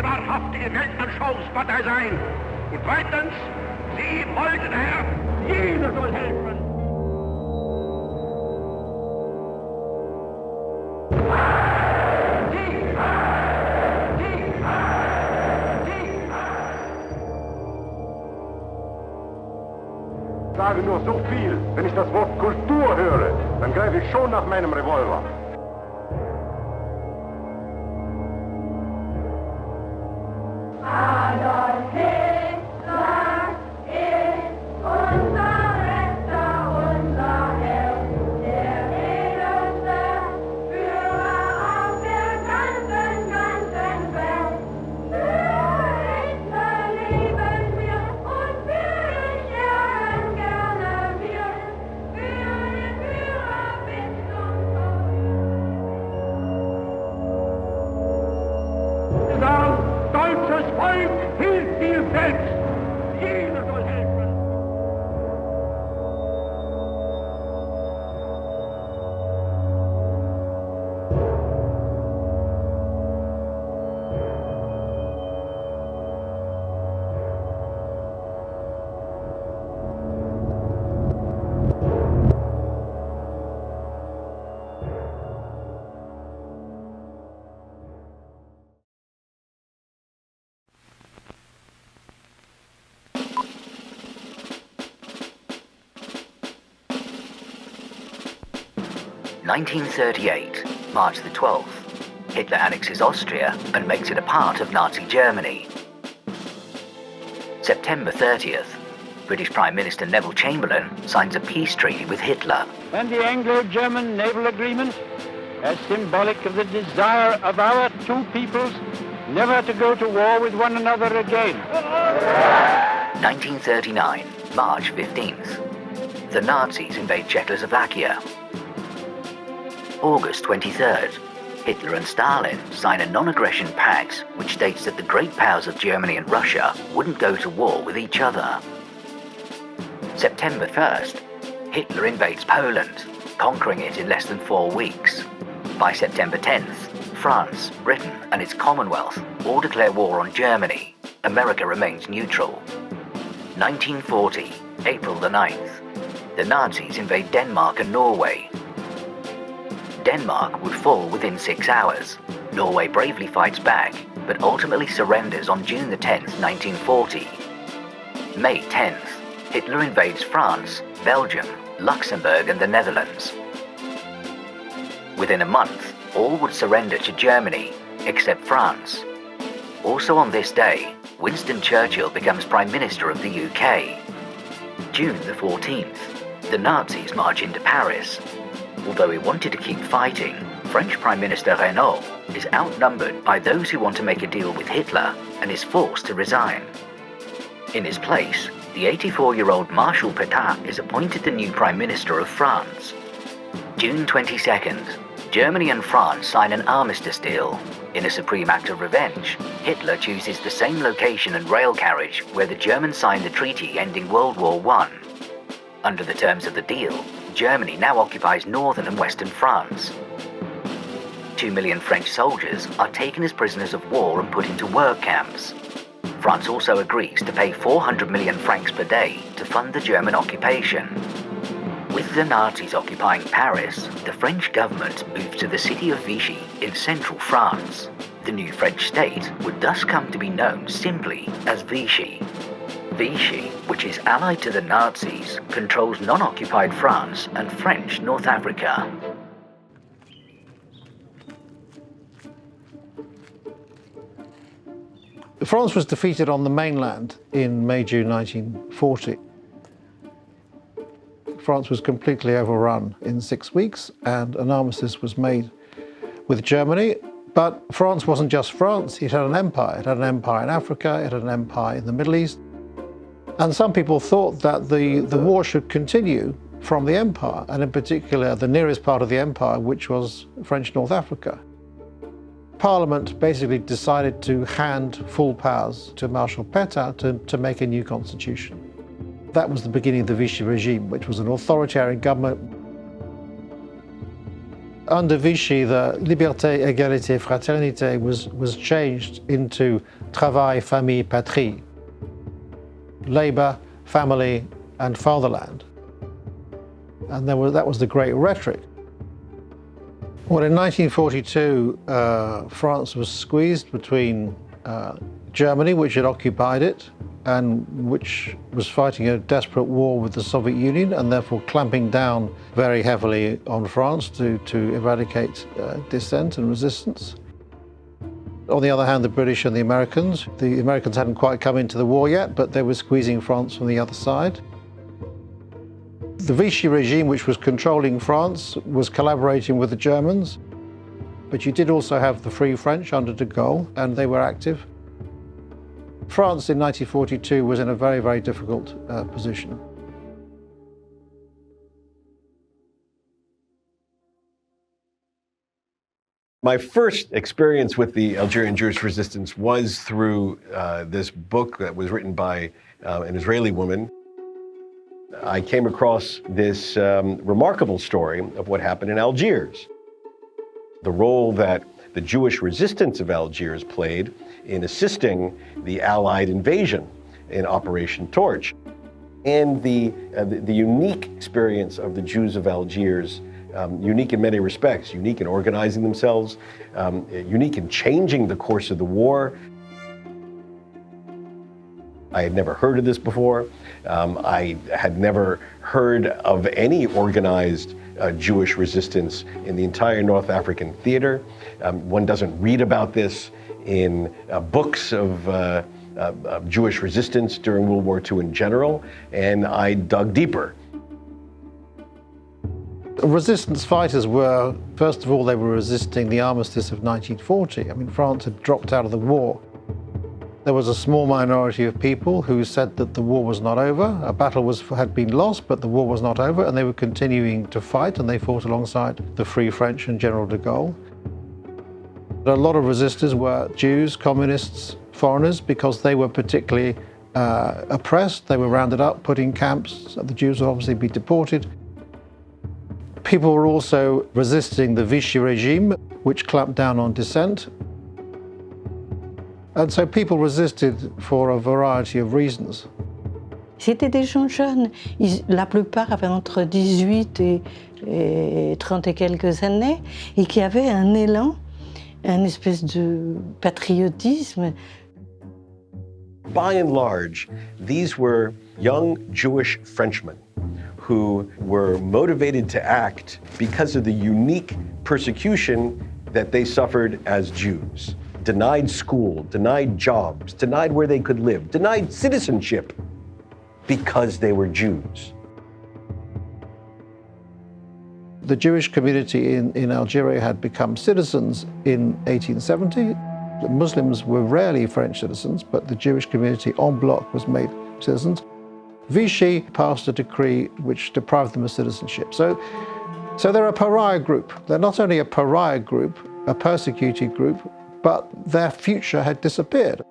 wahrhaftige Weltanschauungspartei sein. Und zweitens, Sie wollten, Herr, jeder soll helfen. Ich sage nur so viel, wenn ich das Wort Kultur höre, dann greife ich schon nach meinem Revolver. Adolf Hitler ist unser Retter, unser Held, der edelste Führer auf der ganzen Welt. Für Hitler leben wir und für ihn sterben gerne wir, für den Führer bis zum Tod. Deutsches Volk hilft dir selbst. Jeder soll helfen. (1938), March the 12th, Hitler annexes Austria and makes it a part of Nazi Germany. September 30th, British Prime Minister Neville Chamberlain signs a peace treaty with Hitler. And the Anglo-German naval agreement, as symbolic of the desire of our two peoples never to go to war with one another again. 1939, March 15th, the Nazis invade Czechoslovakia. August 23rd, Hitler and Stalin sign a non-aggression pact which states that the great powers of Germany and Russia wouldn't go to war with each other. September 1st, Hitler invades Poland, conquering it in less than 4 weeks. By September 10th, France, Britain and its Commonwealth all declare war on Germany. America remains neutral. 1940, April the 9th, the Nazis invade Denmark and Norway. Denmark would fall within 6 hours. Norway bravely fights back, but ultimately surrenders on June the 10th, 1940. May 10th, Hitler invades France, Belgium, Luxembourg and the Netherlands. Within a month, all would surrender to Germany, except France. Also on this day, Winston Churchill becomes Prime Minister of the UK. June the 14th, the Nazis march into Paris. Although he wanted to keep fighting, French Prime Minister Renault is outnumbered by those who want to make a deal with Hitler and is forced to resign. In his place, the 84-year-old Marshal Pétain is appointed the new Prime Minister of France. June 22nd, Germany and France sign an armistice deal. In a supreme act of revenge, Hitler chooses the same location and rail carriage where the Germans signed the treaty ending World War I. Under the terms of the deal, Germany now occupies northern and western France. 2 million French soldiers are taken as prisoners of war and put into work camps. France also agrees to pay 400 million francs per day to fund the German occupation. With the Nazis occupying Paris, the French government moved to the city of Vichy in central France. The new French state would thus come to be known simply as Vichy. Vichy, which is allied to the Nazis, controls non-occupied France and French North Africa. France was defeated on the mainland in May-June 1940. France was completely overrun in 6 weeks, and an armistice was made with Germany. But France wasn't just France, it had an empire. It had an empire in Africa, it had an empire in the Middle East. And some people thought that the war should continue from the empire, and in particular the nearest part of the empire, which was French North Africa. Parliament basically decided to hand full powers to Marshal Pétain to make a new constitution. That was the beginning of the Vichy regime, which was an authoritarian government. Under Vichy, the liberté, égalité, fraternité was changed into travail, famille, patrie. Labour, family, and fatherland. And that was the great rhetoric. Well, in 1942, France was squeezed between Germany, which had occupied it, and which was fighting a desperate war with the Soviet Union, and therefore clamping down very heavily on France to eradicate dissent and resistance. On the other hand, the British and the Americans hadn't quite come into the war yet, but they were squeezing France from the other side. The Vichy regime, which was controlling France, was collaborating with the Germans, but you did also have the Free French under de Gaulle, and they were active. France in 1942 was in a very, very difficult position. My first experience with the Algerian Jewish resistance was through this book that was written by an Israeli woman. I came across this remarkable story of what happened in Algiers. The role that the Jewish resistance of Algiers played in assisting the Allied invasion in Operation Torch, and the unique experience of the Jews of Algiers, unique in many respects, unique in organizing themselves, unique in changing the course of the war. I had never heard of this before. I had never heard of any organized Jewish resistance in the entire North African theater. One doesn't read about this in books of Jewish resistance during World War II in general, and I dug deeper. Resistance fighters were, first of all, they were resisting the armistice of 1940. I mean, France had dropped out of the war. There was a small minority of people who said that the war was not over. A battle had been lost, but the war was not over, and they were continuing to fight, and they fought alongside the Free French and General de Gaulle. A lot of resistors were Jews, communists, foreigners, because they were particularly oppressed. They were rounded up, put in camps. The Jews would obviously be deported. People were also resisting the Vichy regime, which clamped down on dissent. And so people resisted for a variety of reasons. C'était des gens jeunes. La plupart avaient entre 18 et 30 et quelques années, et qui avaient un élan, une espèce de patriotisme. By and large, these were young Jewish Frenchmen who were motivated to act because of the unique persecution that they suffered as Jews. Denied school, denied jobs, denied where they could live, denied citizenship because they were Jews. The Jewish community in Algeria had become citizens in 1870. The Muslims were rarely French citizens, but the Jewish community en bloc was made citizens. Vichy passed a decree which deprived them of citizenship. So they're a pariah group. They're not only a pariah group, a persecuted group, but their future had disappeared.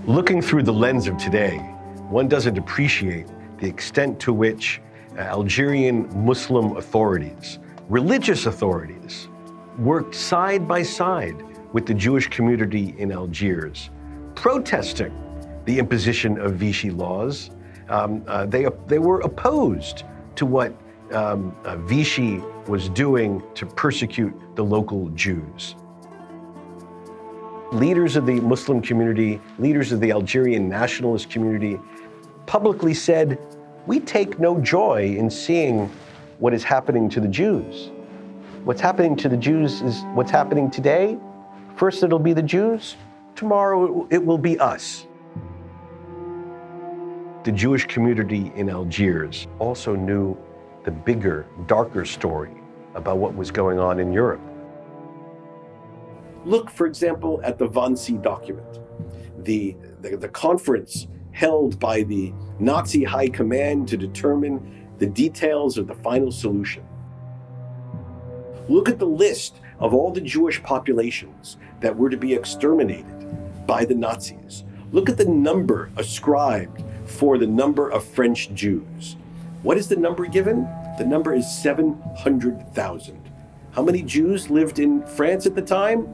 Looking through the lens of today, one doesn't appreciate the extent to which Algerian Muslim authorities, religious authorities, worked side by side with the Jewish community in Algiers, protesting the imposition of Vichy laws. They were opposed to what Vichy was doing to persecute the local Jews. Leaders of the Muslim community, leaders of the Algerian nationalist community publicly said, "We take no joy in seeing what is happening to the Jews. What's happening to the Jews is what's happening today. First it'll be the Jews, tomorrow it will be us." The Jewish community in Algiers also knew the bigger, darker story about what was going on in Europe. Look, for example, at the Wannsee document, the conference held by the Nazi High Command to determine the details of the final solution. Look at the list of all the Jewish populations that were to be exterminated by the Nazis. Look at the number ascribed for the number of French Jews. What is the number given? The number is 700,000. How many Jews lived in France at the time?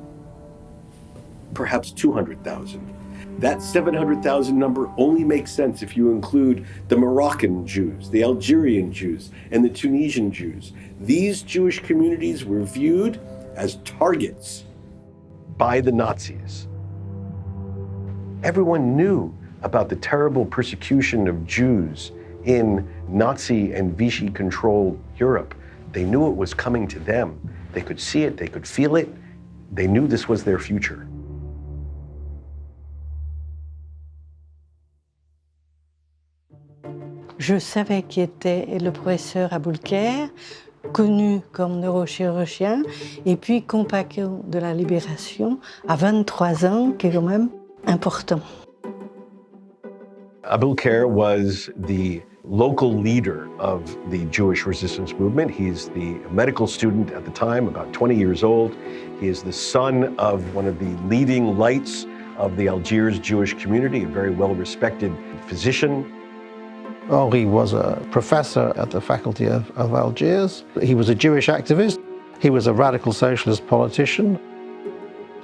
Perhaps 200,000. That 700,000 number only makes sense if you include the Moroccan Jews, the Algerian Jews, and the Tunisian Jews. These Jewish communities were viewed as targets by the Nazis. Everyone knew about the terrible persecution of Jews in Nazi and Vichy-controlled Europe. They knew it was coming to them. They could see it, they could feel it. They knew this was their future. Je savais qui était le professeur Aboulker, connu comme neurochirurgien, et puis compagnon de la Libération à 23 ans, qui est quand même important. Aboulker was the local leader of the Jewish resistance movement. He's the medical student at the time, about 20 years old. He is the son of one of the leading lights of the Algiers Jewish community, a very well-respected physician. Henri was a professor at the faculty of Algiers. He was a Jewish activist. He was a radical socialist politician.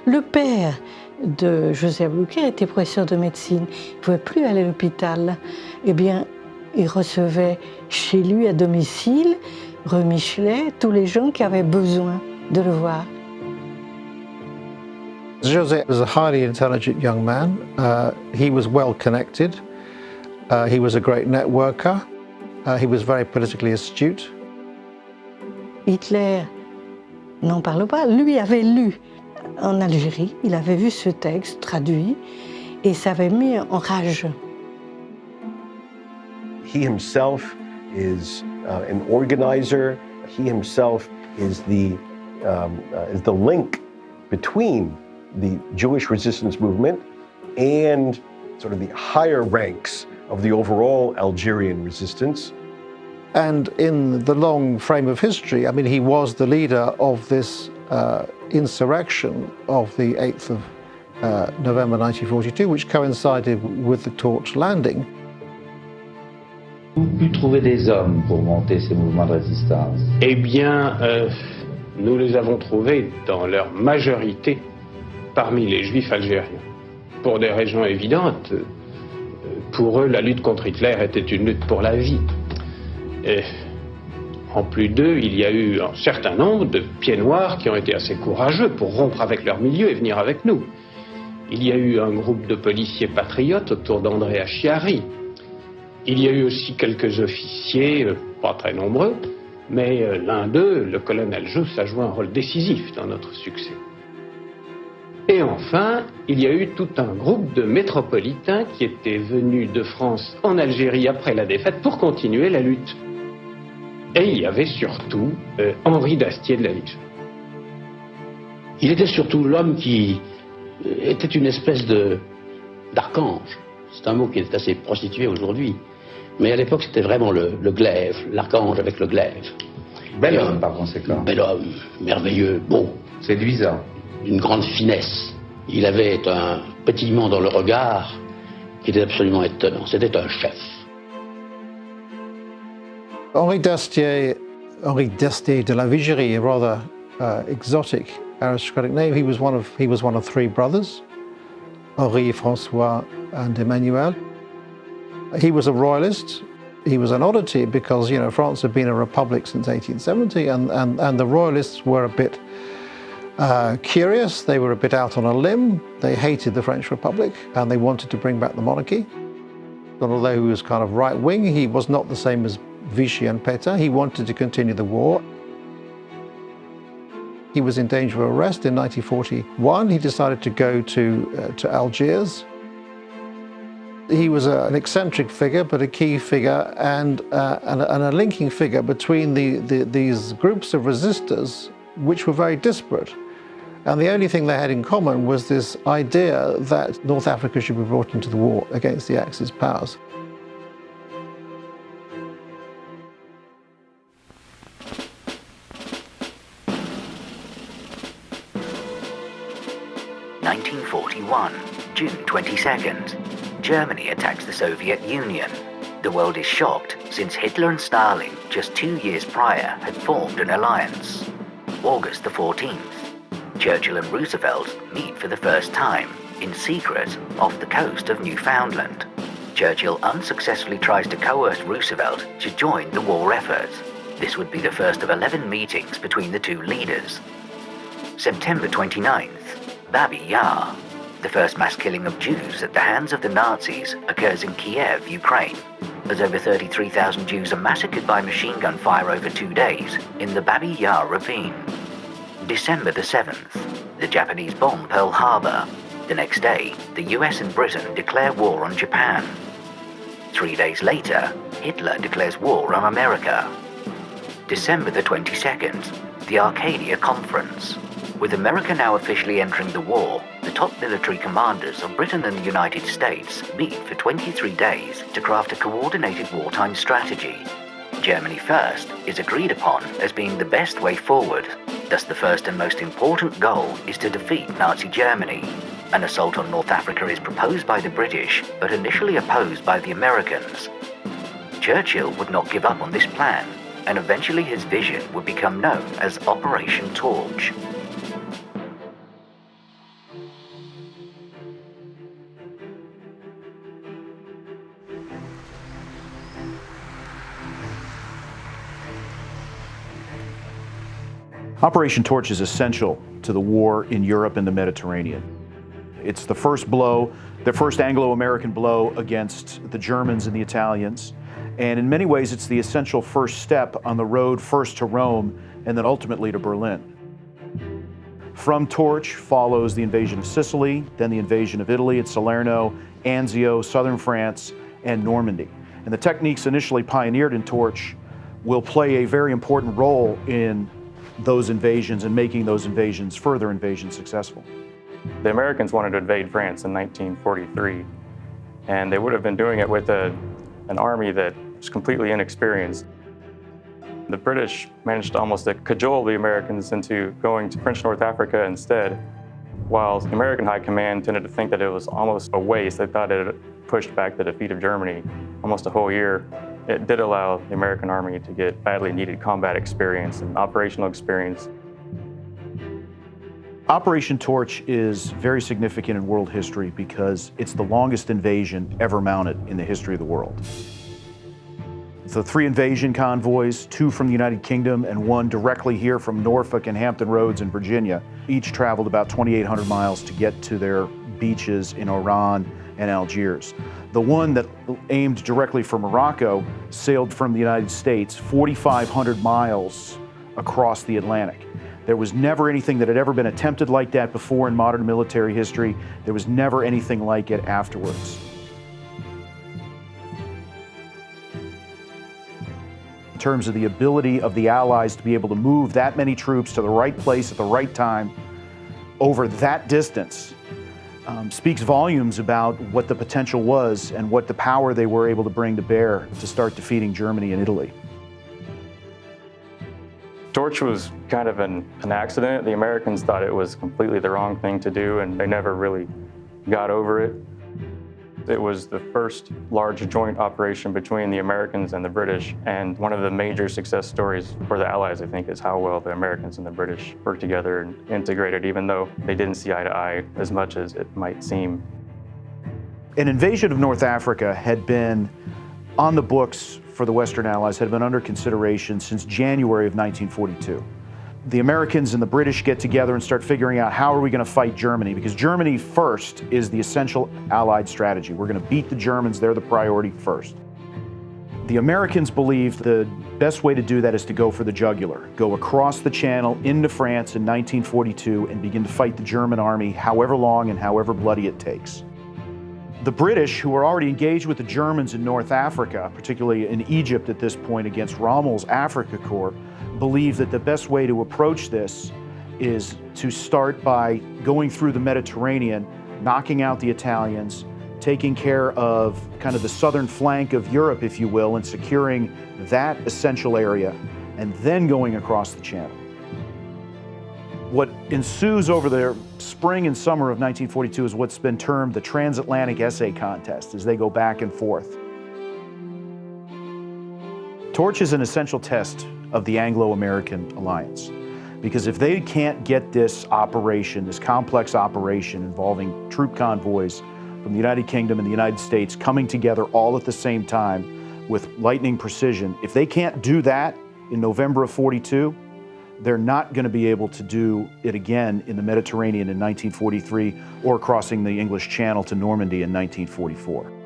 Le père de José Aboulker était professeur de médecine. Il ne pouvait plus aller à l'hôpital. Eh bien, il recevait chez lui à domicile, rue Michelet, tous les gens qui avaient besoin de le voir. José was a highly intelligent young man. He was well connected. He was a great networker. He was very politically astute. Hitler n'en parle pas. Lui avait lu en Algérie, il avait vu ce texte traduit et ça avait mis en rage. He himself is an organizer. He himself is the link between the Jewish resistance movement and sort of the higher ranks of the overall Algerian resistance. And in the long frame of history, I mean, he was the leader of this insurrection of the 8th of November 1942, which coincided with the Torch Landing. Vous avez pu trouver des hommes pour monter ces mouvements de résistance? Eh bien, nous les avons trouvés dans leur majorité parmi les Juifs algériens. Pour des raisons évidentes, pour eux, la lutte contre Hitler était une lutte pour la vie. Et en plus d'eux, il y a eu un certain nombre de pieds noirs qui ont été assez courageux pour rompre avec leur milieu et venir avec nous. Il y a eu un groupe de policiers patriotes autour d'André Achiari. Il y a eu aussi quelques officiers, pas très nombreux, mais l'un d'eux, le colonel Jousse, a joué un rôle décisif dans notre succès. Et enfin, il y a eu tout un groupe de métropolitains qui étaient venus de France en Algérie après la défaite pour continuer la lutte. Et il y avait surtout Henri d'Astier de la Légion. Il était surtout l'homme qui était une espèce d'archange. C'est un mot qui est assez prostitué aujourd'hui. Mais à l'époque, c'était vraiment le glaive, l'archange avec le glaive. Bel homme, par conséquent. Bel homme, merveilleux, beau. Séduisant. D'une grande finesse. Il avait un pétillement dans le regard qui était absolument étonnant. C'était un chef. Henri d'Astier de la Vigerie, a rather exotic aristocratic name. He was one of three brothers, Henri, François, and Emmanuel. He was a royalist. He was an oddity because, you know, France had been a republic since 1870, and the royalists were a bit curious. They were a bit out on a limb. They hated the French Republic and they wanted to bring back the monarchy. And although he was kind of right-wing, he was not the same as Vichy and Pétain. He wanted to continue the war. He was in danger of arrest in 1941. He decided to go to Algiers. He was an eccentric figure, but a key figure and a linking figure between these groups of resistors, which were very disparate. And the only thing they had in common was this idea that North Africa should be brought into the war against the Axis powers. (1941) June 22nd. Germany attacks the Soviet Union. The world is shocked since Hitler and Stalin, just 2 years prior, had formed an alliance. August the 14th, Churchill and Roosevelt meet for the first time, in secret, off the coast of Newfoundland. Churchill unsuccessfully tries to coerce Roosevelt to join the war effort. This would be the first of 11 meetings between the two leaders. September 29th, Babi Yar. The first mass killing of Jews at the hands of the Nazis occurs in Kiev, Ukraine, as over 33,000 Jews are massacred by machine gun fire over 2 days in the Babi Yar ravine. December the 7th, the Japanese bomb Pearl Harbor. The next day, the US and Britain declare war on Japan. 3 days later, Hitler declares war on America. December the 22nd, the Arcadia Conference. With America now officially entering the war, the top military commanders of Britain and the United States meet for 23 days to craft a coordinated wartime strategy. Germany first is agreed upon as being the best way forward. Thus, the first and most important goal is to defeat Nazi Germany. An assault on North Africa is proposed by the British, but initially opposed by the Americans. Churchill would not give up on this plan, and eventually his vision would become known as Operation Torch. Operation Torch is essential to the war in Europe and the Mediterranean. It's the first blow, the first Anglo-American blow against the Germans and the Italians. And in many ways, it's the essential first step on the road first to Rome and then ultimately to Berlin. From Torch follows the invasion of Sicily, then the invasion of Italy at Salerno, Anzio, southern France, and Normandy. And the techniques initially pioneered in Torch will play a very important role in those invasions and making those invasions, further invasions, successful. The Americans wanted to invade France in 1943, and they would have been doing it with an army that was completely inexperienced. The British managed almost to cajole the Americans into going to French North Africa instead, while the American High Command tended to think that it was almost a waste. They thought it pushed back the defeat of Germany almost a whole year. It did allow the American Army to get badly needed combat experience and operational experience. Operation Torch is very significant in world history because it's the longest invasion ever mounted in the history of the world. The 3 invasion convoys, 2 from the United Kingdom and 1 directly here from Norfolk and Hampton Roads in Virginia, each traveled about 2,800 miles to get to their beaches in Oran and Algiers. The one that aimed directly for Morocco sailed from the United States 4,500 miles across the Atlantic. There was never anything that had ever been attempted like that before in modern military history. There was never anything like it afterwards. In terms of the ability of the Allies to be able to move that many troops to the right place at the right time over that distance speaks volumes about what the potential was and what the power they were able to bring to bear to start defeating Germany and Italy. Torch was kind of an accident. The Americans thought it was completely the wrong thing to do, and they never really got over it. It was the first large joint operation between the Americans and the British, and one of the major success stories for the Allies, I think, is how well the Americans and the British worked together and integrated, even though they didn't see eye to eye as much as it might seem. An invasion of North Africa had been on the books for the Western Allies, had been under consideration since January of 1942. The Americans and the British get together and start figuring out how are we going to fight Germany, because Germany first is the essential Allied strategy. We're going to beat the Germans, they're the priority first. The Americans believed the best way to do that is to go for the jugular, go across the Channel into France in 1942 and begin to fight the German army however long and however bloody it takes. The British, who were already engaged with the Germans in North Africa, particularly in Egypt at this point against Rommel's Afrika Korps, believed that the best way to approach this is to start by going through the Mediterranean, knocking out the Italians, taking care of kind of the southern flank of Europe, if you will, and securing that essential area, and then going across the Channel. What ensues over the spring and summer of 1942 is what's been termed the transatlantic essay contest, as they go back and forth. Torch is an essential test of the Anglo-American alliance, because if they can't get this operation, this complex operation involving troop convoys from the United Kingdom and the United States coming together all at the same time with lightning precision, if they can't do that in November of 42, they're not going to be able to do it again in the Mediterranean in 1943 or crossing the English Channel to Normandy in 1944.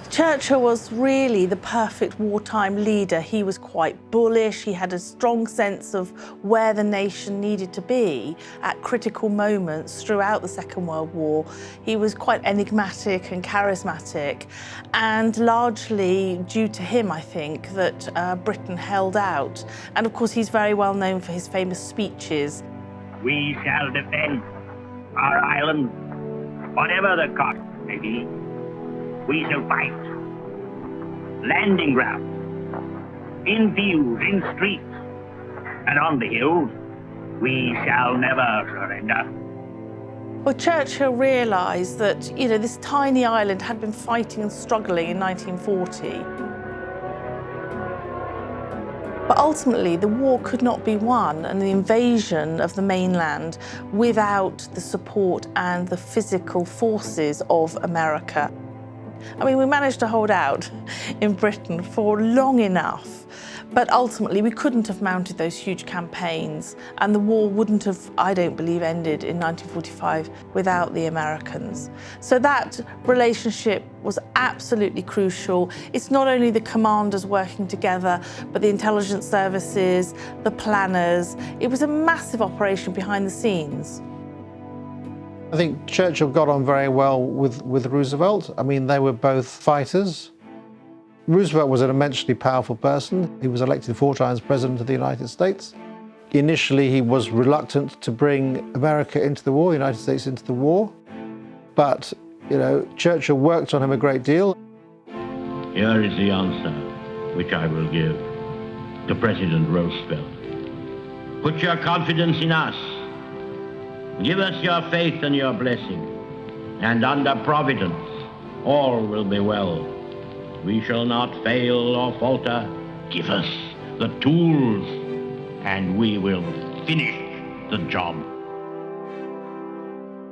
Churchill was really the perfect wartime leader. He was quite bullish. He had a strong sense of where the nation needed to be at critical moments throughout the Second World War. He was quite enigmatic and charismatic, and largely due to him, I think, that Britain held out. And of course, he's very well known for his famous speeches. We shall defend our island, whatever the cost may be. We shall fight. Landing ground, in fields, in streets, and on the hills, we shall never surrender. Well, Churchill realised that, this tiny island had been fighting and struggling in 1940. But ultimately, the war could not be won, and the invasion of the mainland without the support and the physical forces of America. I mean, we managed to hold out in Britain for long enough, but ultimately we couldn't have mounted those huge campaigns, and the war wouldn't have, I don't believe, ended in 1945 without the Americans. So that relationship was absolutely crucial. It's not only the commanders working together, but the intelligence services, the planners. It was a massive operation behind the scenes. I think Churchill got on very well with Roosevelt. I mean, they were both fighters. Roosevelt was an immensely powerful person. He was elected 4 times President of the United States. Initially, he was reluctant to bring America into the war, the United States into the war. But, Churchill worked on him a great deal. Here is the answer which I will give to President Roosevelt. Put your confidence in us. Give us your faith and your blessing, and under Providence, all will be well. We shall not fail or falter. Give us the tools, and we will finish the job.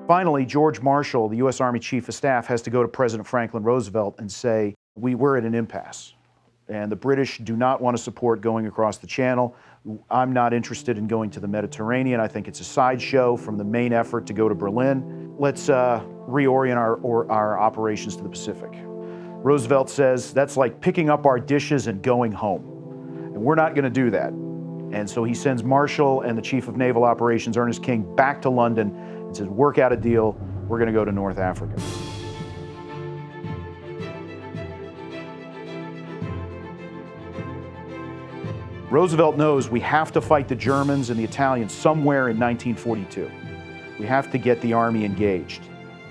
Finally, George Marshall, the U.S. Army Chief of Staff, has to go to President Franklin Roosevelt and say, we're at an impasse, and the British do not want to support going across the Channel. I'm not interested in going to the Mediterranean. I think it's a sideshow from the main effort to go to Berlin. Let's reorient our operations to the Pacific. Roosevelt says, that's like picking up our dishes and going home. And we're not going to do that. And so he sends Marshall and the Chief of Naval Operations, Ernest King, back to London and says, work out a deal. We're going to go to North Africa. Roosevelt knows we have to fight the Germans and the Italians somewhere in 1942. We have to get the army engaged,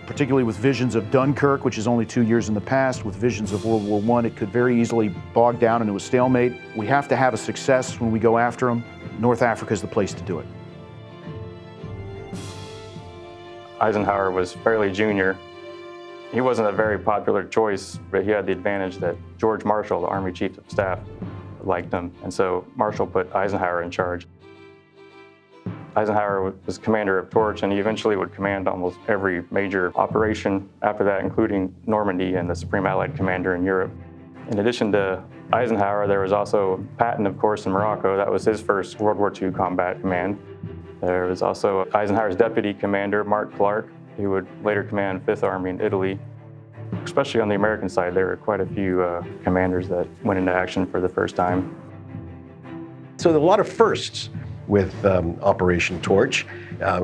particularly with visions of Dunkirk, which is only 2 years in the past, with visions of World War I. It could very easily bog down into a stalemate. We have to have a success when we go after them. North Africa is the place to do it. Eisenhower was fairly junior. He wasn't a very popular choice, but he had the advantage that George Marshall, the Army Chief of Staff, liked him, and so Marshall put Eisenhower in charge. Eisenhower was commander of Torch, and he eventually would command almost every major operation after that, including Normandy and the Supreme Allied Commander in Europe. In addition to Eisenhower, there was also Patton, of course, in Morocco. That was his first World War II combat command. There was also Eisenhower's deputy commander, Mark Clark, who would later command 5th Army in Italy. Especially on the American side, there were quite a few commanders that went into action for the first time. So there are a lot of firsts with Operation Torch.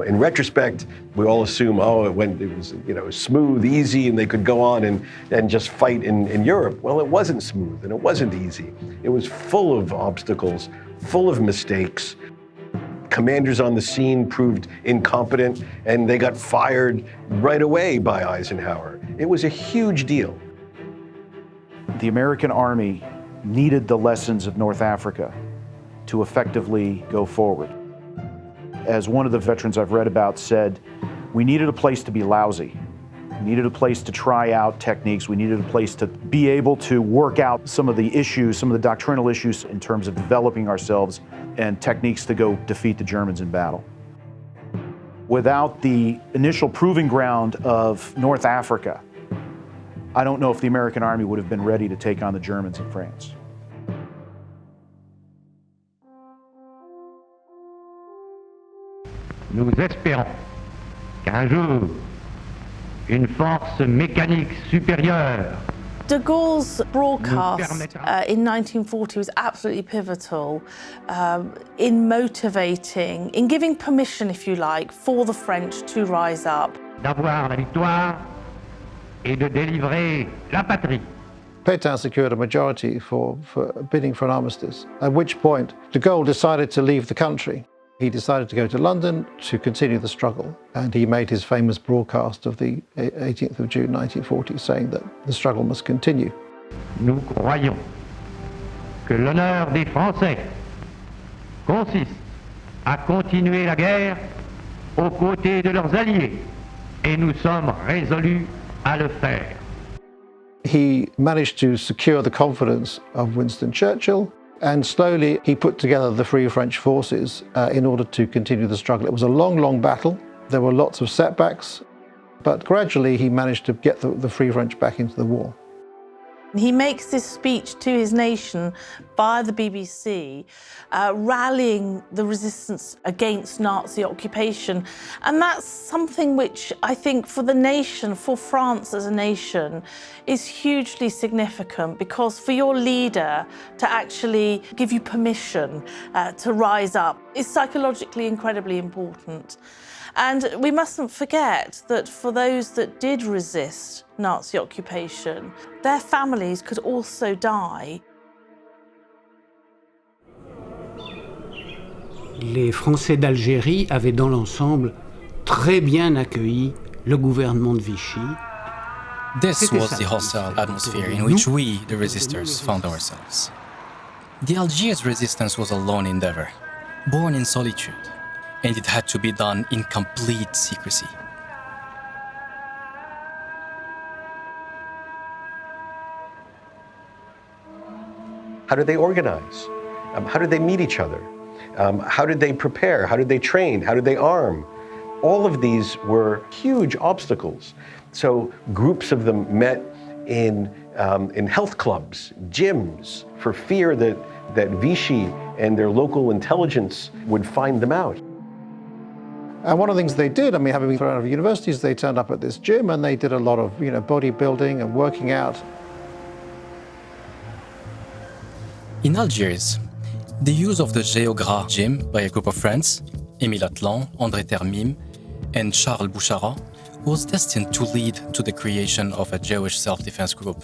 In retrospect, we all assume, it was smooth, easy, and they could go on and just fight in Europe. Well, it wasn't smooth and it wasn't easy. It was full of obstacles, full of mistakes. Commanders on the scene proved incompetent, and they got fired right away by Eisenhower. It was a huge deal. The American Army needed the lessons of North Africa to effectively go forward. As one of the veterans I've read about said, we needed a place to be lousy. We needed a place to try out techniques. We needed a place to be able to work out some of the issues, some of the doctrinal issues in terms of developing ourselves and techniques to go defeat the Germans in battle. Without the initial proving ground of North Africa, I don't know if the American Army would have been ready to take on the Germans in France. Nous espérons qu'un jour, une force mécanique supérieure. De Gaulle's broadcast in 1940 was absolutely pivotal in motivating, in giving permission, if you like, for the French to rise up. D'avoir la victoire et de délivrer la patrie. Pétain secured a majority for bidding for an armistice, at which point de Gaulle decided to leave the country. He decided to go to London to continue the struggle, and he made his famous broadcast of the 18th of June 1940 saying that the struggle must continue. Nous croyons que l'honneur des Français consiste à continuer la guerre aux côtés de leurs alliés, et nous sommes résolus à le faire. He managed to secure the confidence of Winston Churchill, and slowly he put together the Free French forces in order to continue the struggle. It was a long, long battle. There were lots of setbacks, but gradually he managed to get the Free French back into the war. He makes this speech to his nation via the BBC, rallying the resistance against Nazi occupation. And that's something which I think for the nation, for France as a nation, is hugely significant, because for your leader to actually give you permission to rise up is psychologically incredibly important. And we mustn't forget that for those that did resist Nazi occupation, their families could also die. Les Français d'Algérie avaient dans l'ensemble très bien accueilli le gouvernement de Vichy. This was the hostile atmosphere in which we, the resistors, found ourselves. The Algiers resistance was a lone endeavor, born in solitude, and it had to be done in complete secrecy. How did they organize? How did they meet each other? How did they prepare? How did they train? How did they arm? All of these were huge obstacles. So groups of them met in health clubs, gyms, for fear that Vichy and their local intelligence would find them out. And one of the things they did, I mean, having been thrown out of universities, they turned up at this gym and they did a lot of, bodybuilding and working out. In Algiers, the use of the Géogras gym by a group of friends, Émile Atlan, André Termime, and Charles Boucharat, was destined to lead to the creation of a Jewish self-defense group.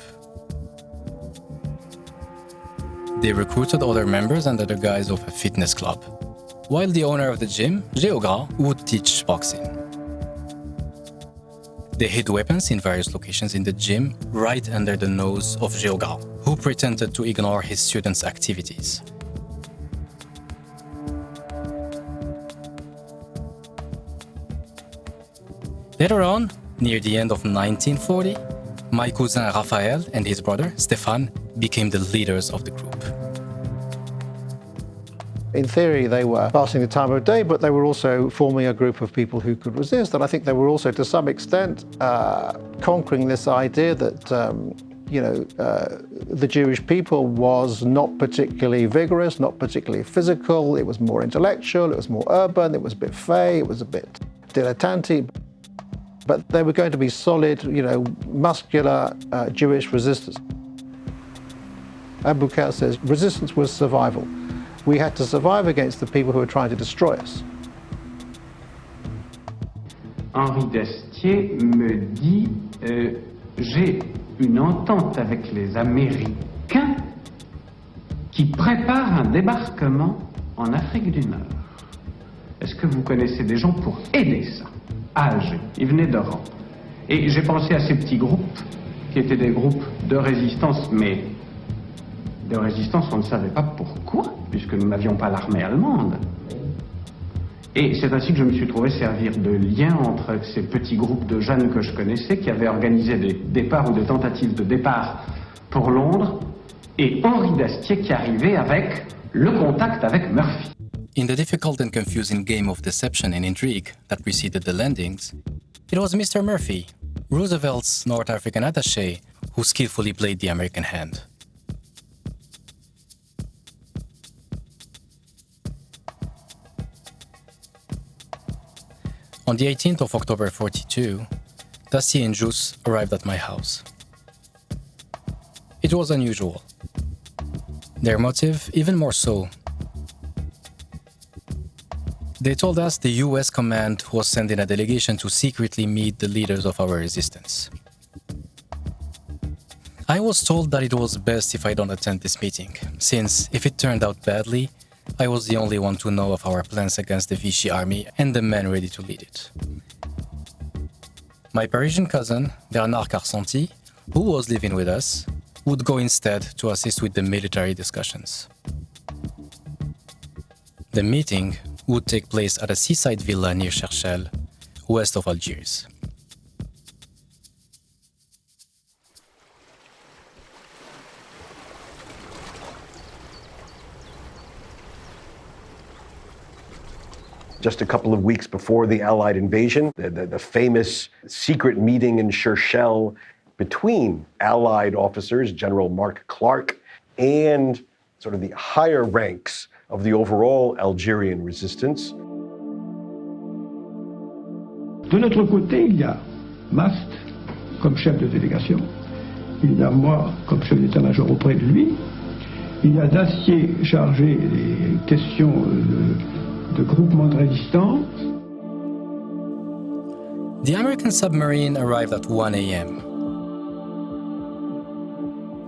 They recruited other members under the guise of a fitness club, while the owner of the gym, Géogras, would teach boxing. They hid weapons in various locations in the gym, right under the nose of Géogras, who pretended to ignore his students' activities. Later on, near the end of 1940, my cousin Raphael and his brother Stéphane became the leaders of the group. In theory, they were passing the time of day, but they were also forming a group of people who could resist. And I think they were also, to some extent, conquering this idea that, the Jewish people was not particularly vigorous, not particularly physical. It was more intellectual, it was more urban, it was a bit fey, it was a bit dilettante. But they were going to be solid, muscular Jewish resistors. Abu Bakr says resistance was survival. We had to survive against the people who were trying to destroy us. Henri Destier me dit j'ai une entente avec les Américains qui préparent un débarquement en Afrique du Nord. Est-ce que vous connaissez des gens pour aider ça? À Alger, ils venaient d'Oran. Et j'ai pensé à ces petits groupes qui étaient des groupes de résistance, mais de résistance on ne savait pas pourquoi, puisque nous n'avions pas l'armée allemande. Et c'est ainsi que je me suis trouvé servir de lien entre ces petits groupes de jeunes que je connaissais qui avaient organisé des départs ou des tentatives de départ pour Londres et Henri Destier qui arrivait avec le contact avec Murphy. In the difficult and confusing game of deception and intrigue that preceded the landings, it was Mr. Murphy, Roosevelt's North African attaché, who skillfully played the American hand. On the 18th of October 42, Dacier and Jus arrived at my house. It was unusual. Their motive, even more so. They told us the US command was sending a delegation to secretly meet the leaders of our resistance. I was told that it was best if I don't attend this meeting, since if it turned out badly, I was the only one to know of our plans against the Vichy army and the men ready to lead it. My Parisian cousin, Bernard Carcenti, who was living with us, would go instead to assist with the military discussions. The meeting would take place at a seaside villa near Cherchel, west of Algiers. Just a couple of weeks before the Allied invasion, the famous secret meeting in Cherchel between Allied officers, General Mark Clark, and sort of the higher ranks of the overall Algerian resistance. De notre côté, il y a Mast comme chef de délégation, il y a moi comme chef d'état-major auprès de lui, il y a Dacier chargé des questions de groupement de résistance. The American submarine arrived at 1 a.m.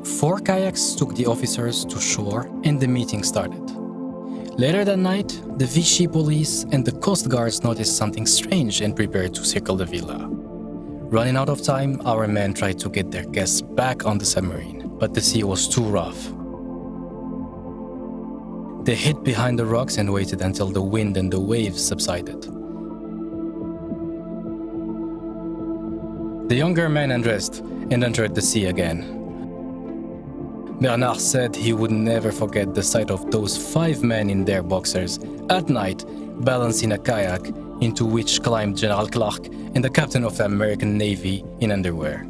4 kayaks took the officers to shore and the meeting started. Later that night, the Vichy police and the Coast Guards noticed something strange and prepared to circle the villa. Running out of time, our men tried to get their guests back on the submarine, but the sea was too rough. They hid behind the rocks and waited until the wind and the waves subsided. The younger men undressed and entered the sea again. Bernard said he would never forget the sight of those 5 men in their boxers at night balancing a kayak into which climbed General Clark and the captain of the American Navy in underwear.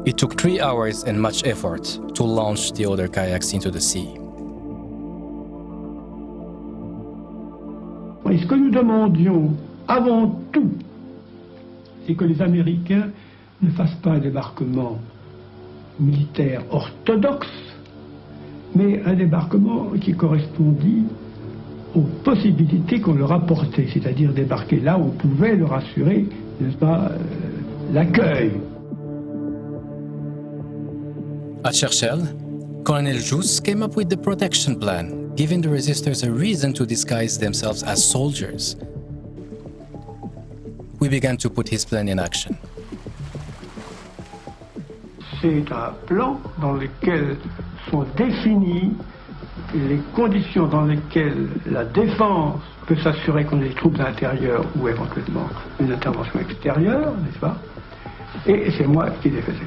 It took 3 hours and much effort to launch the other kayaks into the sea. Et ce que nous demandions avant tout, c'est que les Américains ne fassent pas un débarquement militaire orthodoxe, mais un débarquement qui correspondit aux possibilités qu'on leur apportait, c'est-à-dire débarquer là où on pouvait leur assurer, n'est-ce pas, l'accueil. At Cherchel, Colonel Jus came up with the protection plan, giving the resistors a reason to disguise themselves as soldiers. We began to put his plan in action. C'est un plan dans lequel sont définies les conditions dans lesquelles la défense peut s'assurer contre les troupes intérieures ou éventuellement une intervention extérieure, n'est-ce pas? Et c'est moi qui les faisais.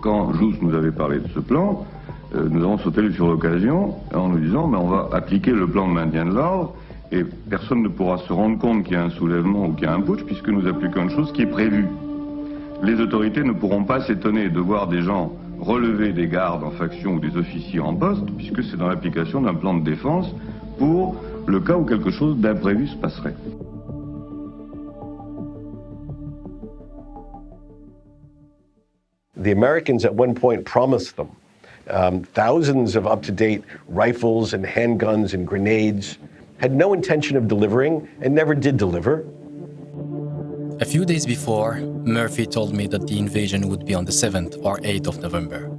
Quand Jus nous avait parlé de ce plan, nous avons sauté sur l'occasion en nous disant on va appliquer le plan de maintien de l'ordre et personne ne pourra se rendre compte qu'il y a un soulèvement ou qu'il y a un putsch puisque nous appliquons une chose qui est prévue. Les autorités ne pourront pas s'étonner de voir des gens relever des gardes en faction ou des officiers en poste puisque c'est dans l'application d'un plan de défense pour le cas où quelque chose d'imprévu se passerait. The Americans at one point promised them thousands of up-to-date rifles and handguns and grenades, had no intention of delivering and never did deliver. A few days before, Murphy told me that the invasion would be on the 7th or 8th of November.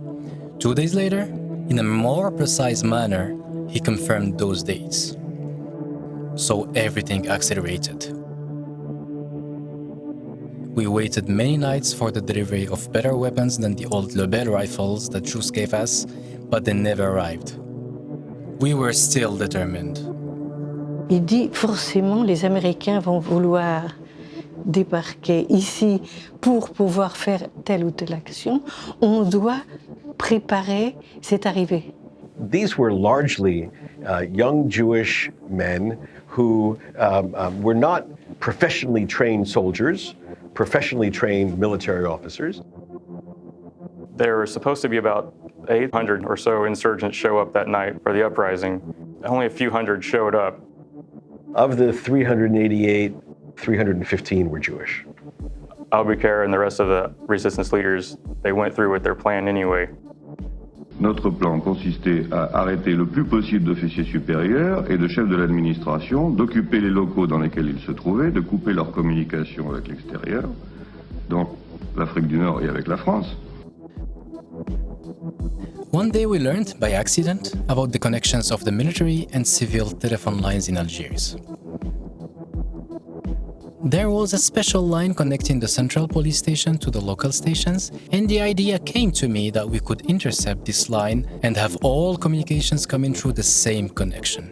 2 days later, in a more precise manner, he confirmed those dates. So everything accelerated. We waited many nights for the delivery of better weapons than the old Lebel rifles that Jus gave us, but they never arrived. We were still determined. il dit forcément les Américains vont vouloir débarquer ici pour pouvoir faire telle ou telle action. On doit préparer cette arrivée. These were largely young Jewish men who were not professionally trained soldiers, professionally trained military officers. There were supposed to be about 800 or so insurgents show up that night for the uprising. Only a few hundred showed up. Of the 388, 315 were Jewish. Robichaud and the rest of the resistance leaders, they went through with their plan anyway. Notre plan consistait à arrêter le plus possible d'officiers supérieurs et de chefs de l'administration, d'occuper les locaux dans lesquels ils se trouvaient, de couper leurs communications avec l'extérieur, donc l'Afrique du Nord et avec la France. One day we learned by accident about the connections of the military and civil telephone lines in Algiers. There was a special line connecting the central police station to the local stations, and the idea came to me that we could intercept this line and have all communications coming through the same connection.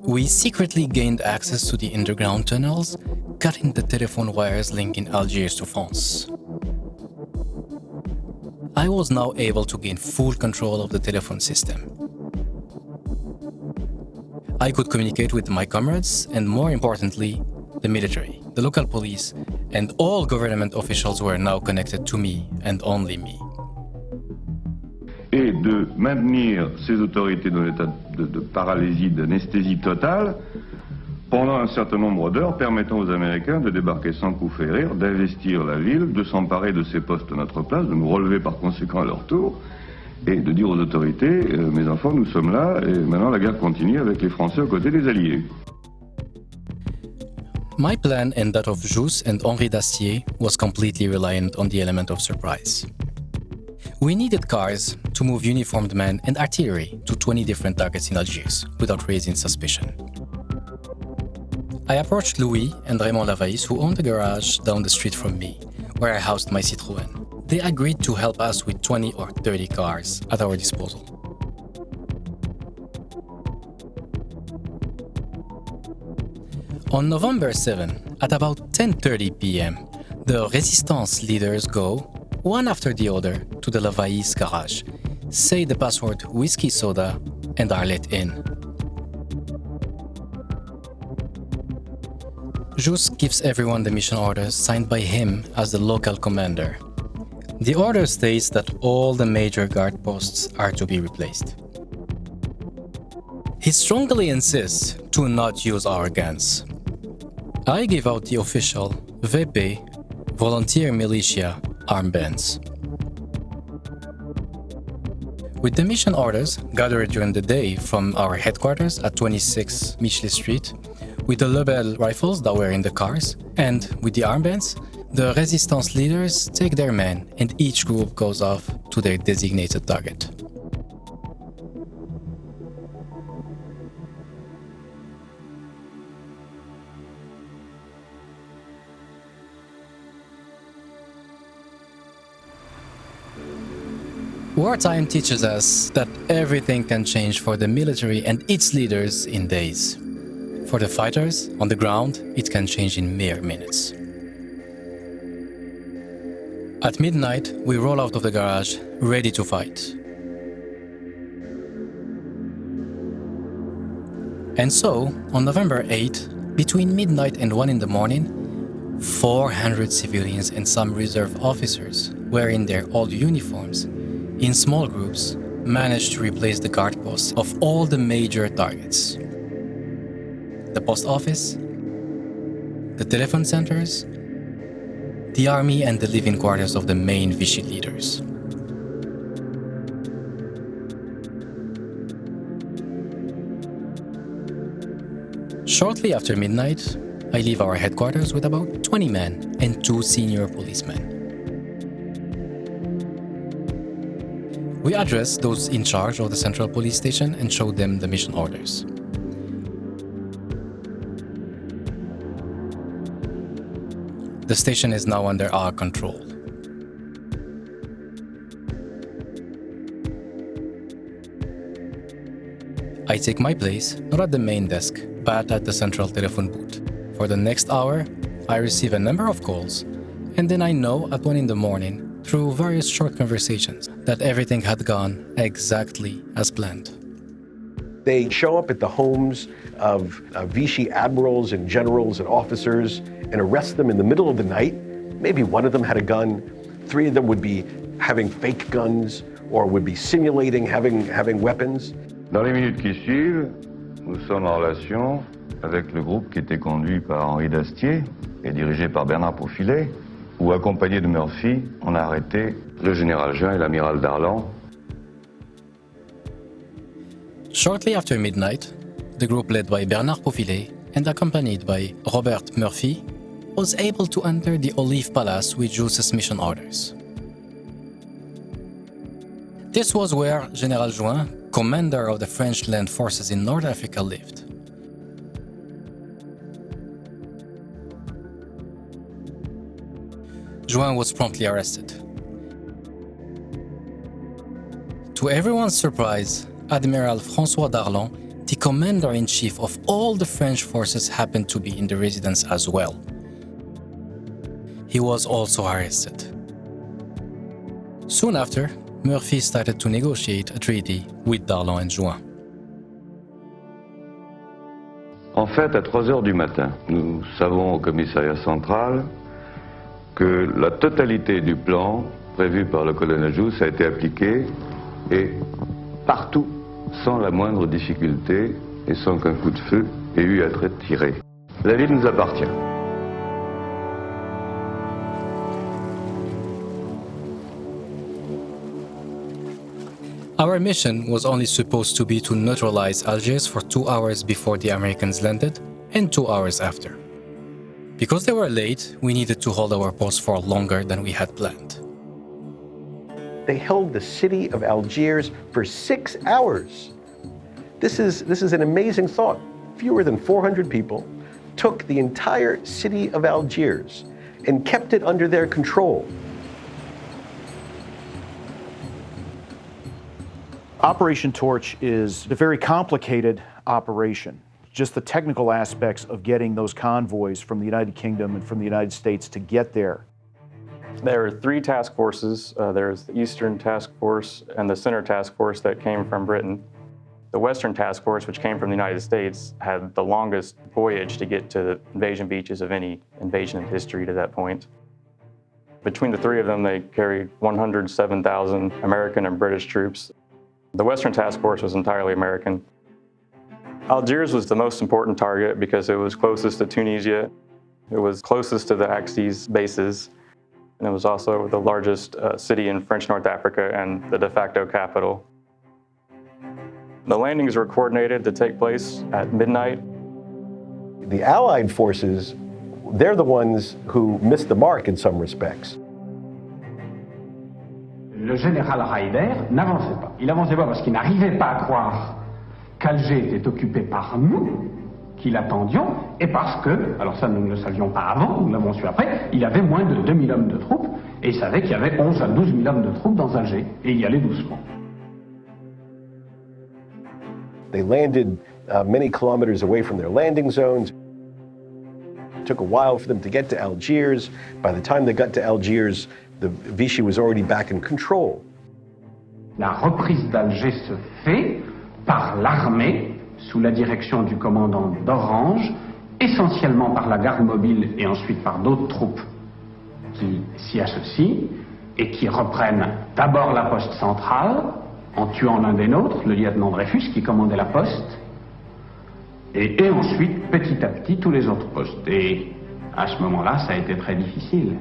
We secretly gained access to the underground tunnels, cutting the telephone wires linking Algiers to France. I was now able to gain full control of the telephone system. I could communicate with my comrades and, more importantly, the military, the local police, and all government officials were now connected to me and only me. Et de maintenir ces autorités dans l'état de paralysie, d'anesthésie totale, pendant un certain nombre d'heures, permettant aux Américains de débarquer sans coup férir, d'investir la ville, de s'emparer de ces postes à notre place, de nous relever par conséquent à leur tour, et de dire aux autorités, mes enfants, nous sommes là, et maintenant la guerre continue avec les Français aux côtés des Alliés. My plan and that of Jus and Henri Dacier was completely reliant on the element of surprise. We needed cars to move uniformed men and artillery to 20 different targets in Algiers without raising suspicion. I approached Louis and Raymond Lavaïs, who owned a garage down the street from me, where I housed my Citroën. They agreed to help us with 20 or 30 cars at our disposal. On November 7, at about 10:30 p.m., the resistance leaders go, one after the other, to the Lavaïs garage, say the password whiskey soda, and are let in. Jus gives everyone the mission orders signed by him as the local commander. The order states that all the major guard posts are to be replaced. He strongly insists to not use our guns. I give out the official VP, Volunteer Militia, armbands. With the mission orders gathered during the day from our headquarters at 26 Michelet Street, with the Lebel rifles that were in the cars, and with the armbands, the resistance leaders take their men and each group goes off to their designated target. Wartime teaches us that everything can change for the military and its leaders in days. For the fighters on the ground, it can change in mere minutes. At midnight, we roll out of the garage, ready to fight. And so, on November 8, between midnight and 1 in the morning, 400 civilians and some reserve officers, wearing their old uniforms, in small groups, managed to replace the guard posts of all the major targets. The post office, the telephone centers, the army and the living quarters of the main Vichy leaders. Shortly after midnight, I leave our headquarters with about 20 men and 2 senior policemen. We address those in charge of the central police station and show them the mission orders. The station is now under our control. I take my place, not at the main desk, but at the central telephone booth. For the next hour, I receive a number of calls, and then I know at 1 in the morning, through various short conversations, that everything had gone exactly as planned. They show up at the homes of Vichy admirals and generals and officers and arrest them in the middle of the night. Maybe one of them had a gun. 3 of them would be having fake guns or would be simulating having weapons. Dans les minutes qui suivent, nous sommes en relation avec le groupe qui était conduit par Henri d'Astier et dirigé par Bernard Paufilet, où, accompagné de Murphy, on a arrêté le général Jean et l'amiral Darlan. Shortly after midnight, the group led by Bernard Paufilet and accompanied by Robert Murphy was able to enter the Olive Palace with Jules' mission orders. This was where General Juin, commander of the French land forces in North Africa, lived. Juin was promptly arrested. To everyone's surprise, Admiral François Darlan, the commander-in-chief of all the French forces, happened to be in the residence as well. He was also arrested. Soon after, Murphy started to negotiate a treaty with Darlan and Juin. En fait, à 3 heures du matin, nous savons au commissariat central que la totalité du plan prévu par le colonel Jousse a été appliquée et partout sans la moindre difficulté et sans qu'un coup de feu ait eu à être tiré. La ville nous appartient. Our mission was only supposed to be to neutralize Algiers for 2 hours before the Americans landed and 2 hours after. Because they were late, we needed to hold our post for longer than we had planned. They held the city of Algiers for 6 hours. This is an amazing thought. Fewer than 400 people took the entire city of Algiers and kept it under their control. Operation Torch is a very complicated operation. Just the technical aspects of getting those convoys from the United Kingdom and from the United States to get there. There are 3 task forces. There's the Eastern Task Force and the Center Task Force that came from Britain. The Western Task Force, which came from the United States, had the longest voyage to get to the invasion beaches of any invasion in history to that point. Between the 3 of them, they carried 107,000 American and British troops. The Western Task Force was entirely American. Algiers was the most important target because it was closest to Tunisia, it was closest to the Axis bases, and it was also the largest city in French North Africa and the de facto capital. The landings were coordinated to take place at midnight. The Allied forces, they're the ones who missed the mark in some respects. Le général Raeder n'avançait pas. Il n'avançait pas parce qu'il n'arrivait pas à croire qu'Alger était occupé par nous, qui l'attendions, et parce que, alors ça nous ne le savions pas avant, nous l'avons su après, il y avait moins de 2000 hommes de troupes, et il savait qu'il y avait 11 à 12 000 hommes de troupes dans Alger, et il y allait doucement. They landed many kilometers away from their landing zones. It took a while for them to get to Algiers. By the time they got to Algiers, the Vichy was already back in control. La reprise d'Alger se fait par l'armée, sous la direction du commandant d'Orange, essentiellement par la garde mobile et ensuite par d'autres troupes qui s'y associent et qui reprennent d'abord la poste centrale en tuant l'un des nôtres, le lieutenant Dreyfus qui commandait la poste, et ensuite petit à petit tous les autres postes. Et à ce moment-là, ça a été très difficile.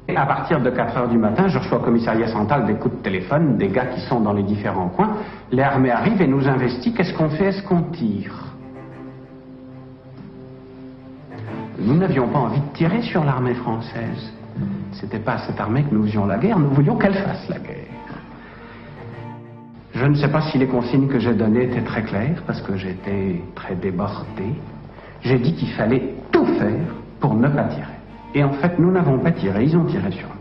Et à partir de 4 heures du matin, je reçois au commissariat central des coups de téléphone, des gars qui sont dans les différents coins. L'armée arrive et nous investit. Qu'est-ce qu'on fait? Est-ce qu'on tire? Nous n'avions pas envie de tirer sur l'armée française. C'était pas à cette armée que nous faisions la guerre, nous voulions qu'elle fasse la guerre. Je ne sais pas si les consignes que j'ai données étaient très claires, parce que j'étais très débordé. J'ai dit qu'il fallait tout faire pour ne pas tirer. Et en fait, nous n'avons pas tiré, ils ont tiré sur nous.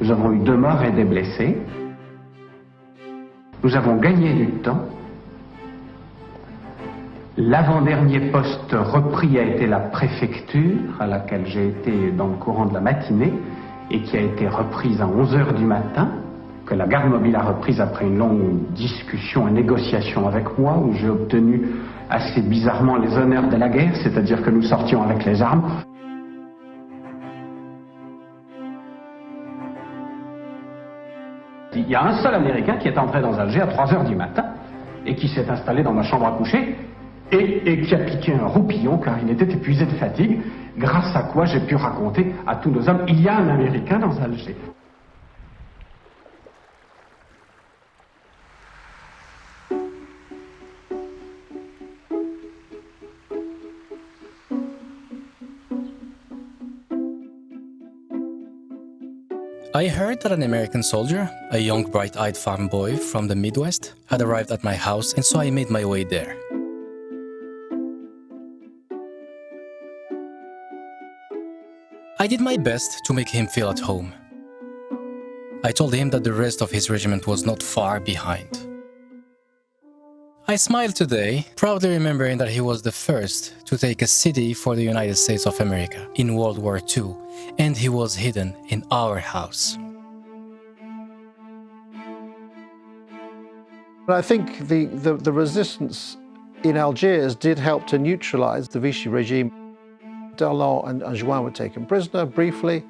Nous avons eu 2 morts et des blessés. Nous avons gagné du temps. L'avant-dernier poste repris a été la préfecture, à laquelle j'ai été dans le courant de la matinée, et qui a été reprise à 11 h du matin, que la garde mobile a reprise après une longue discussion et négociation avec moi, où j'ai obtenu assez bizarrement les honneurs de la guerre, c'est-à-dire que nous sortions avec les armes. Il y a un seul Américain qui est entré dans Alger à 3 h du matin et qui s'est installé dans ma chambre à coucher et qui a piqué un roupillon car il était épuisé de fatigue, grâce à quoi j'ai pu raconter à tous nos hommes, il y a un Américain dans Alger. I heard that an American soldier, a young bright-eyed farm boy from the Midwest, had arrived at my house, and so I made my way there. I did my best to make him feel at home. I told him that the rest of his regiment was not far behind. I smile today, proudly remembering that he was the first to take a city for the United States of America in World War II, and he was hidden in our house. I think the resistance in Algiers did help to neutralize the Vichy regime. Darlan and Juin were taken prisoner briefly.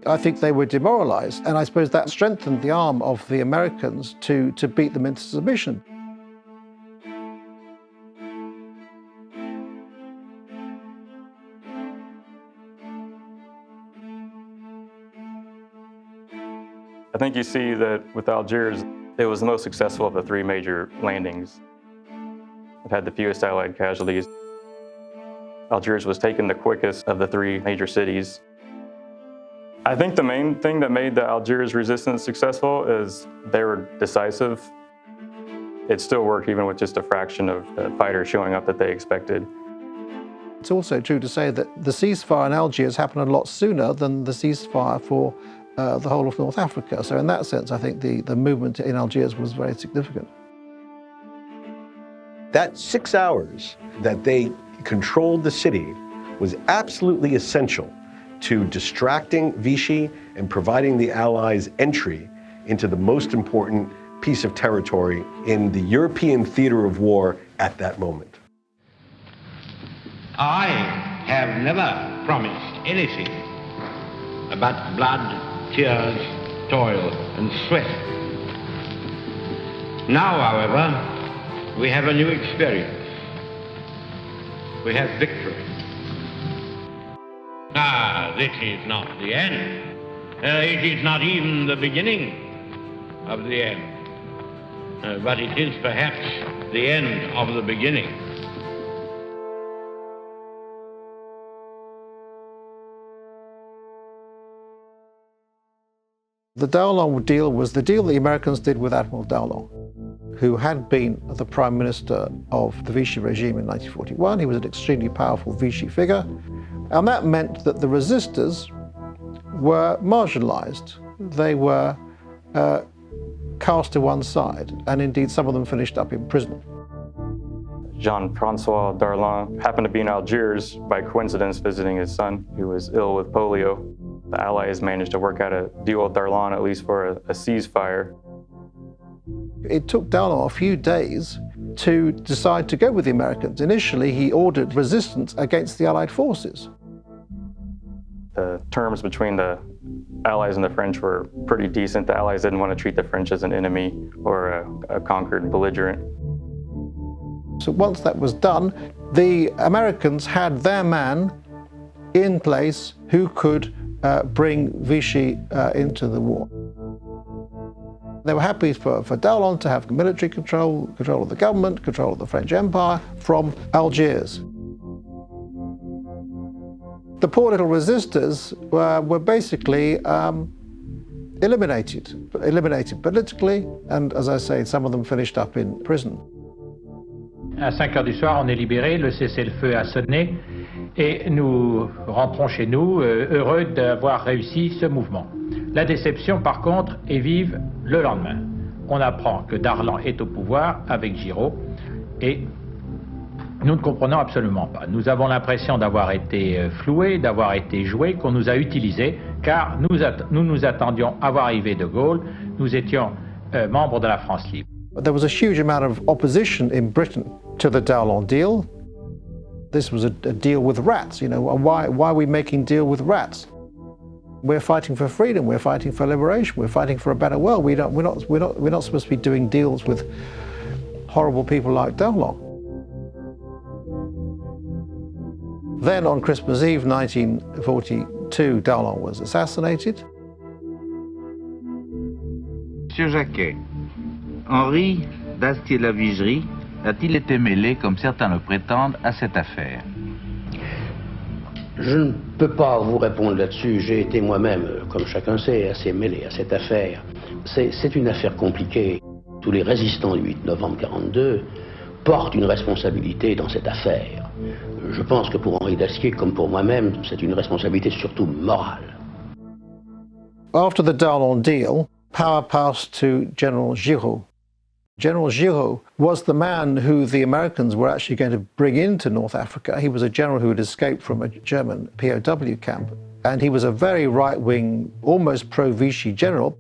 I think they were demoralized, and I suppose that strengthened the arm of the Americans to beat them into submission. I think you see that with Algiers, it was the most successful of the 3 major landings. It had the fewest Allied casualties. Algiers was taken the quickest of the 3 major cities. I think the main thing that made the Algiers resistance successful is they were decisive. It still worked even with just a fraction of the fighters showing up that they expected. It's also true to say that the ceasefire in Algiers happened a lot sooner than the ceasefire for the whole of North Africa. So in that sense, I think the movement in Algiers was very significant. That 6 hours that they controlled the city was absolutely essential to distracting Vichy and providing the Allies entry into the most important piece of territory in the European theater of war at that moment. I have never promised anything but blood, tears, toil, and sweat. Now, however, we have a new experience. We have victory. This is not the end. It is not even the beginning of the end. But it is perhaps the end of the beginning. The Darlan deal was the deal the Americans did with Admiral Darlan, who had been the Prime Minister of the Vichy regime in 1941. He was an extremely powerful Vichy figure. And that meant that the resistors were marginalized. They were cast to one side, and indeed some of them finished up in prison. Jean-Francois Darlan happened to be in Algiers by coincidence visiting his son, who was ill with polio. The Allies managed to work out a deal with Darlan, at least for a ceasefire. It took Darlan a few days to decide to go with the Americans. Initially, he ordered resistance against the Allied forces. The terms between the Allies and the French were pretty decent. The Allies didn't want to treat the French as an enemy or a conquered belligerent. So once that was done, the Americans had their man in place who could bring Vichy into the war. They were happy for Darlan to have military control of the government, control of the French Empire from Algiers. The poor little resistors were basically eliminated politically, and as I say, some of them finished up in prison. À 5 heures du soir, on est libéré, le cessez-le-feu a sonné et nous rentrons chez nous heureux d'avoir réussi ce mouvement. La déception, par contre, est vive le lendemain. On apprend que Darlan est au pouvoir avec Giraud et nous ne comprenons absolument pas. Nous avons l'impression d'avoir été floués, d'avoir été joués, qu'on nous a utilisés, car nous nous attendions à voir arriver De Gaulle. Nous étions membres de la France libre. There was a huge amount of opposition in Britain to the Darlan deal. This was a deal with rats, you know. Why are we making deal with rats? We're fighting for freedom, we're fighting for liberation, we're fighting for a better world. We're not supposed to be doing deals with horrible people like Darlan. Then on Christmas Eve 1942, Darlan was assassinated. Monsieur Jacquet, Henri d'Astier-la-Vigerie a-t-il été mêlé, comme certains le prétendent, à cette affaire? Je ne peux pas vous répondre là-dessus. J'ai été moi-même, comme chacun sait, assez mêlé à cette affaire. C'est une affaire compliquée. Tous les résistants du 8 novembre 1942 portent une responsabilité dans cette affaire. Je pense que pour Henri d'Astier, comme pour moi-même, c'est une responsabilité surtout morale. After the Darlan deal, power passed to General Giraud. General Giraud was the man who the Americans were actually going to bring into North Africa. He was a general who had escaped from a German POW camp, and he was a very right-wing, almost pro-Vichy general.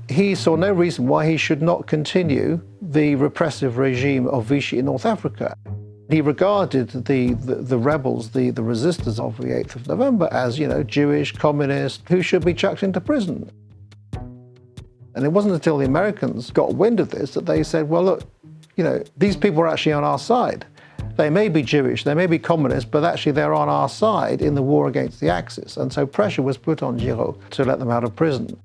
He saw no reason why he should not continue the repressive regime of Vichy in North Africa. He regarded the rebels, the resistors of the 8th of November as, you know, Jewish, communist, who should be chucked into prison. And it wasn't until the Americans got wind of this that they said, well, look, you know, these people are actually on our side. They may be Jewish, they may be communist, but actually they're on our side in the war against the Axis. And so pressure was put on Giraud to let them out of prison.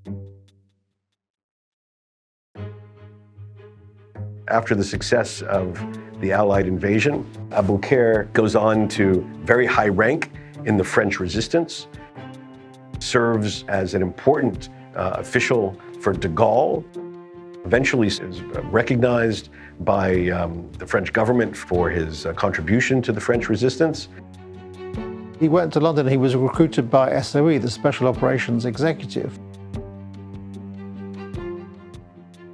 After the success of the Allied invasion, Aboukir goes on to very high rank in the French resistance, serves as an important official for de Gaulle, eventually is recognized by the French government for his contribution to the French resistance. He went to London and he was recruited by SOE, the Special Operations Executive.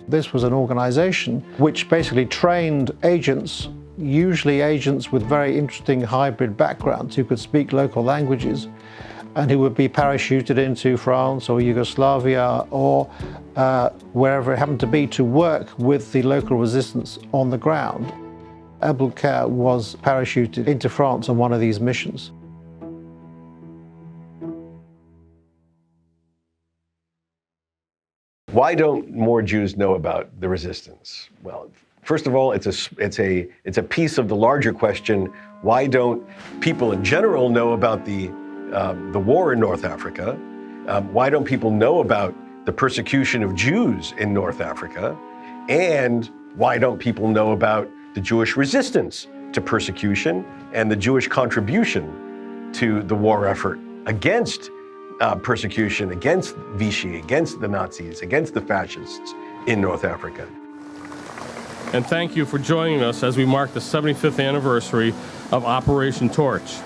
This was an organization which basically trained agents, usually agents with very interesting hybrid backgrounds who could speak local languages and who would be parachuted into France or Yugoslavia or wherever it happened to be to work with the local resistance on the ground. Aboukir was parachuted into France on one of these missions. Why don't more Jews know about the resistance? Well, first of all, it's a piece of the larger question: why don't people in general know about the war in North Africa? Why don't people know about the persecution of Jews in North Africa? And why don't people know about the Jewish resistance to persecution and the Jewish contribution to the war effort against persecution, against Vichy, against the Nazis, against the fascists in North Africa? And thank you for joining us as we mark the 75th anniversary of Operation Torch.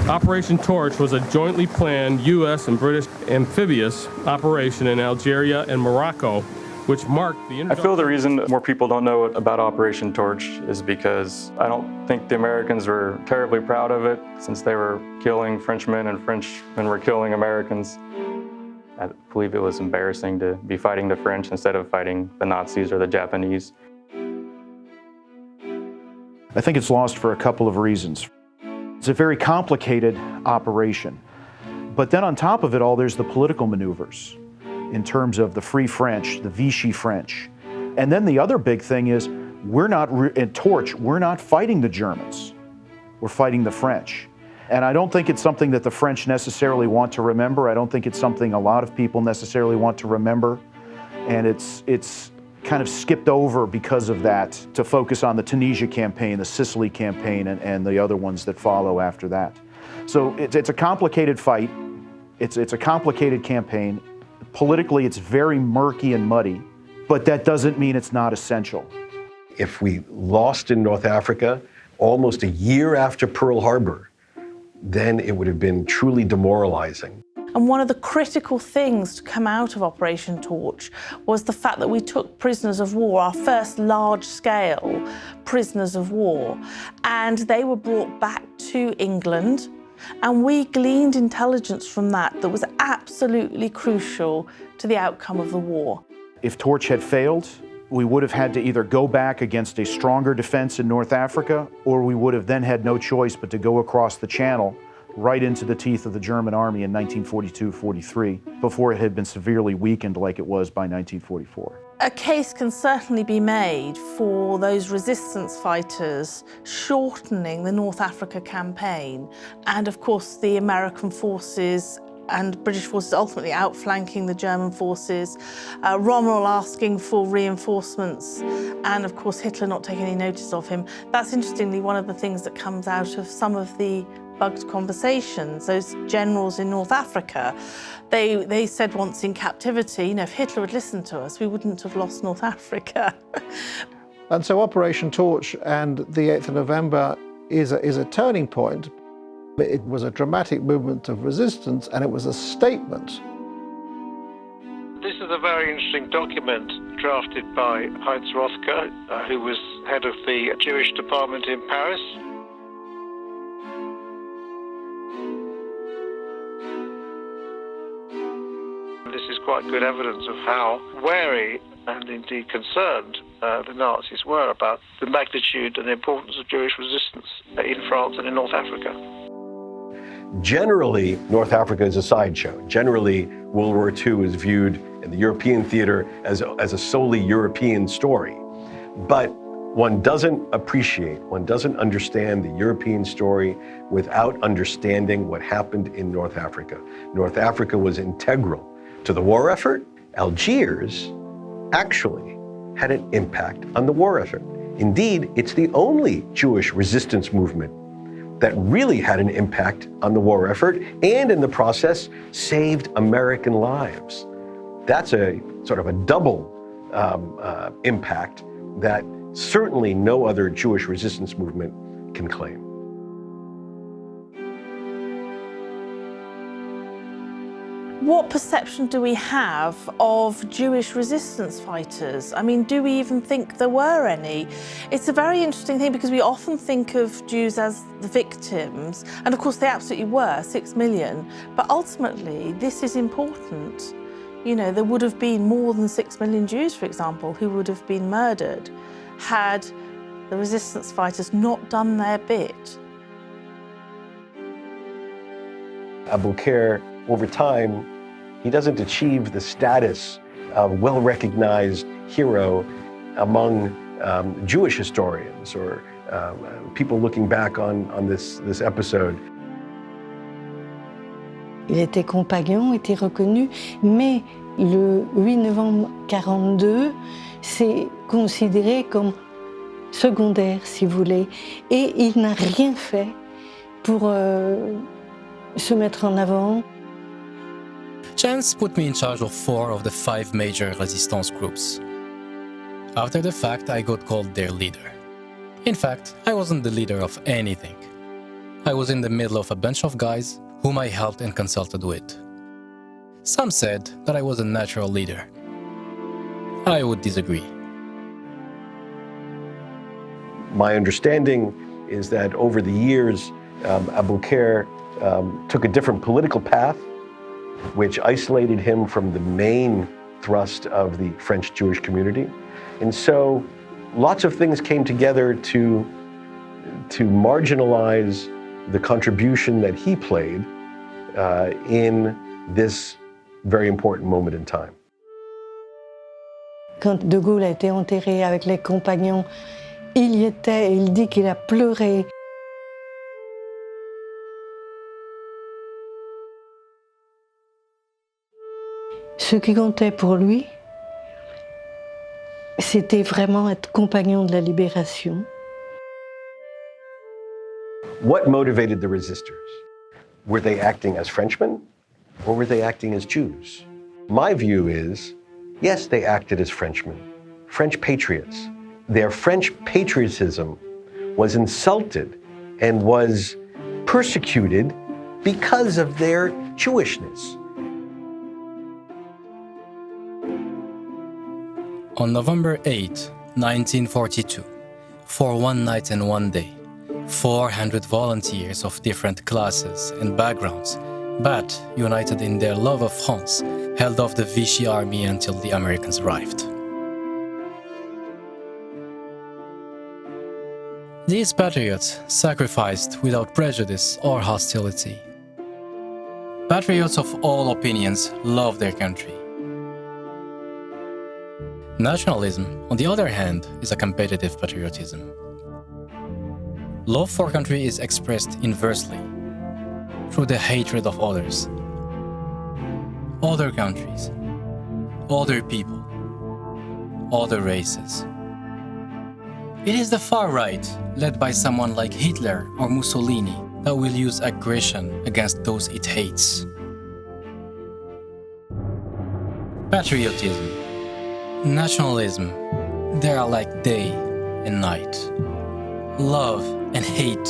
Operation Torch was a jointly planned U.S. and British amphibious operation in Algeria and Morocco, which marked the I feel the reason more people don't know about Operation Torch is because I don't think the Americans were terribly proud of it, since they were killing Frenchmen and Frenchmen were killing Americans. I believe it was embarrassing to be fighting the French instead of fighting the Nazis or the Japanese. I think it's lost for a couple of reasons. It's a very complicated operation. But then on top of it all, there's the political maneuvers in terms of the Free French, the Vichy French. And then the other big thing is, in Torch, we're not fighting the Germans. We're fighting the French. And I don't think it's something that the French necessarily want to remember. I don't think it's something a lot of people necessarily want to remember. And it's kind of skipped over because of that to focus on the Tunisia campaign, the Sicily campaign, and the other ones that follow after that. So it's a complicated fight. It's a complicated campaign. Politically, it's very murky and muddy, but that doesn't mean it's not essential. If we lost in North Africa almost a year after Pearl Harbor, then it would have been truly demoralizing. And one of the critical things to come out of Operation Torch was the fact that we took prisoners of war, our first large-scale prisoners of war, and they were brought back to England, and we gleaned intelligence from that was absolutely crucial to the outcome of the war. If Torch had failed, we would have had to either go back against a stronger defense in North Africa, or we would have then had no choice but to go across the channel right into the teeth of the German army in 1942-43, before it had been severely weakened like it was by 1944. A case can certainly be made for those resistance fighters shortening the North Africa campaign, and of course the American forces and British forces ultimately outflanking the German forces, Rommel asking for reinforcements, and of course Hitler not taking any notice of him. That's interestingly one of the things that comes out of some of the bugged conversations. Those generals in North Africa, they said once in captivity, you know, if Hitler had listened to us, we wouldn't have lost North Africa. And so Operation Torch and the 8th of November is a turning point. It was a dramatic movement of resistance, and it was a statement. This is a very interesting document drafted by Heinz Rothke, who was head of the Jewish department in Paris. This is quite good evidence of how wary and indeed concerned the Nazis were about the magnitude and the importance of Jewish resistance in France and in North Africa. Generally, North Africa is a sideshow. Generally, World War II is viewed in the European theater as a solely European story. But one doesn't appreciate, one doesn't understand the European story without understanding what happened in North Africa. North Africa was integral to the war effort. Algiers actually had an impact on the war effort. Indeed, it's the only Jewish resistance movement that really had an impact on the war effort, and in the process saved American lives. That's a sort of a double impact that certainly no other Jewish resistance movement can claim. What perception do we have of Jewish resistance fighters? I mean, do we even think there were any? It's a very interesting thing because we often think of Jews as the victims, and of course they absolutely were, 6 million, but ultimately this is important. You know, there would have been more than 6 million Jews, for example, who would have been murdered had the resistance fighters not done their bit. Abu Khair, over time, he doesn't achieve the status of well-recognized hero among Jewish historians or people looking back on this episode. Il était compagnon, était reconnu, mais le 8 novembre 1942, c'est considéré comme secondaire, si vous voulez, et il n'a rien fait pour se mettre en avant. Chance put me in charge of 4 of the 5 major resistance groups. After the fact, I got called their leader. In fact, I wasn't the leader of anything. I was in the middle of a bunch of guys whom I helped and consulted with. Some said that I was a natural leader. I would disagree. My understanding is that over the years, Abu Khair took a different political path, which isolated him from the main thrust of the French Jewish community. And so lots of things came together to marginalize the contribution that he played in this very important moment in time. Quand De Gaulle a été enterré avec les compagnons, il y était et il dit qu'il a pleuré. Ce qui comptait pour lui, c'était vraiment être compagnon de la libération. What motivated the resistors? Were they acting as Frenchmen or were they acting as Jews? My view is, yes, they acted as Frenchmen, French patriots. Their French patriotism was insulted and was persecuted because of their Jewishness. On November 8, 1942, for one night and one day, 400 volunteers of different classes and backgrounds, but united in their love of France, held off the Vichy army until the Americans arrived. These patriots sacrificed without prejudice or hostility. Patriots of all opinions love their country. Nationalism, on the other hand, is a competitive patriotism. Love for country is expressed inversely, through the hatred of others, other countries, other people, other races. It is the far right, led by someone like Hitler or Mussolini, that will use aggression against those it hates. Patriotism, nationalism, they are like day and night, love and hate.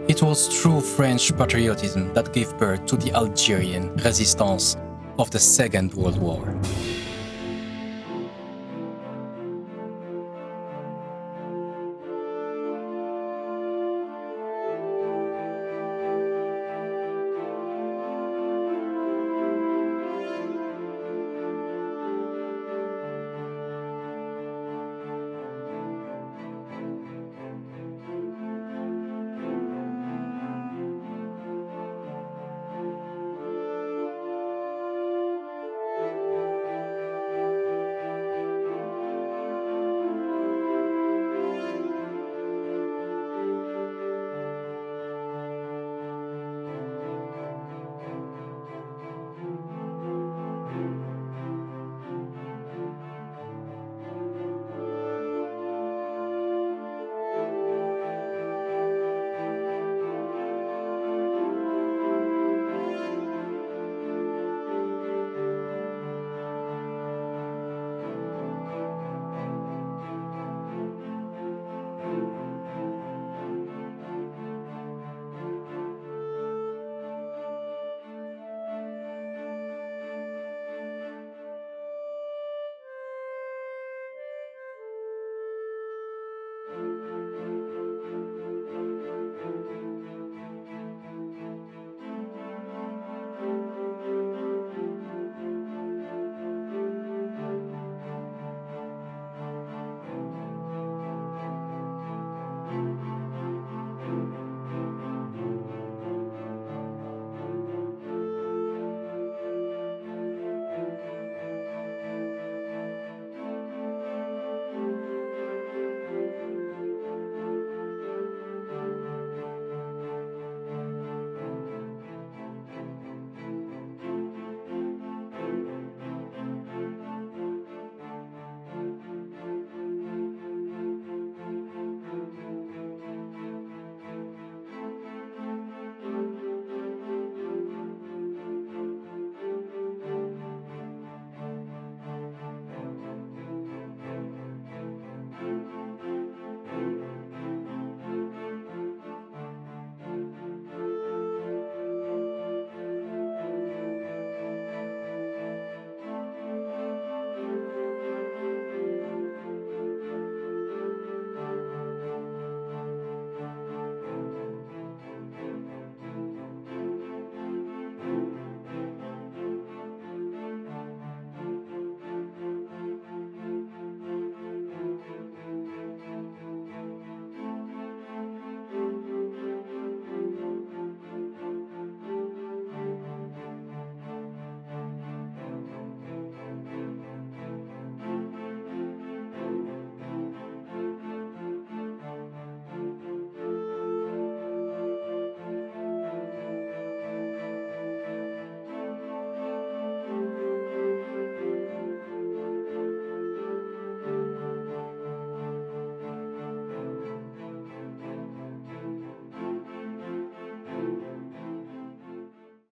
It was true French patriotism that gave birth to the Algerian resistance of the Second World War.